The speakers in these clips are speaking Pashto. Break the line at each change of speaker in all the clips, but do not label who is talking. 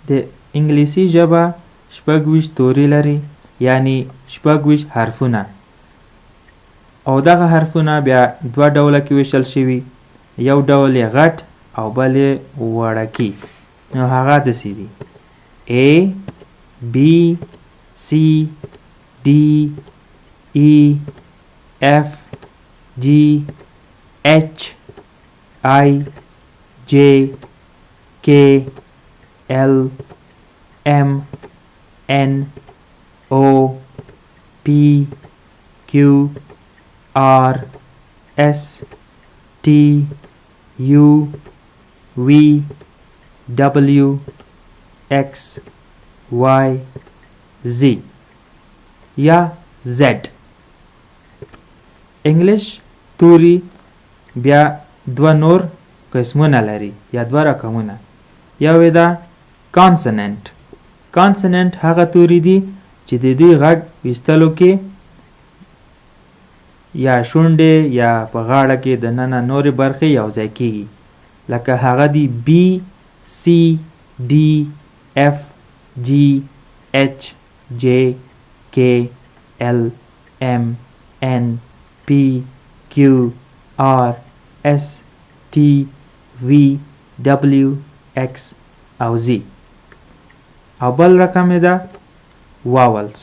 د انګلیسي ژبه 26 توري لري، یعنی 26 حرفونه، او دغه حرفونه بیا دوه ډوله کې ویشل شوي، یو ډول یې غټ او بل یې وړکي. نو هغه داسې دي: A B C D E F G H I J K L M N O P Q R S T U V W X Y Z یا Z. انګلیش توري بیا دوه نور قسمونه لري یا دوه رقمونه. یو یې ده کانسننټ. کانسننټ هغه توري دي چې د دوی غږ ویستلو کې یا شونډې یا په غاړه کې دننه نورې برخې یو ځای کېږي، لکه هغه دي B C D F G H J K L M N P Q R S T V W X او Z. او بل رقم یې ده واولز.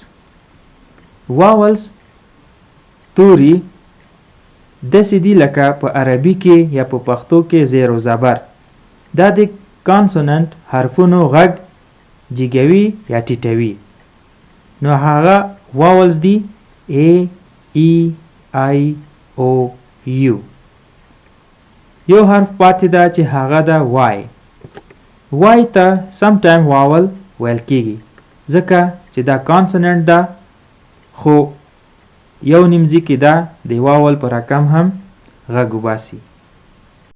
واولز توري داسې دي لکه په عربي کې یا په پښتو کې زیر و زبر. دا د کانسوننټ حرفونو غږ جګوي یا ټیټوي. نو هغه واولز دي A E I O U. یو حرف پاتې ده چې هغه ده Y. Y ته سم ټایم واول ویل کېږي ځکه چې دا کانسوننټ ده، خو یو نیمځي کې ده د واول په رقم هم غږ وباسي.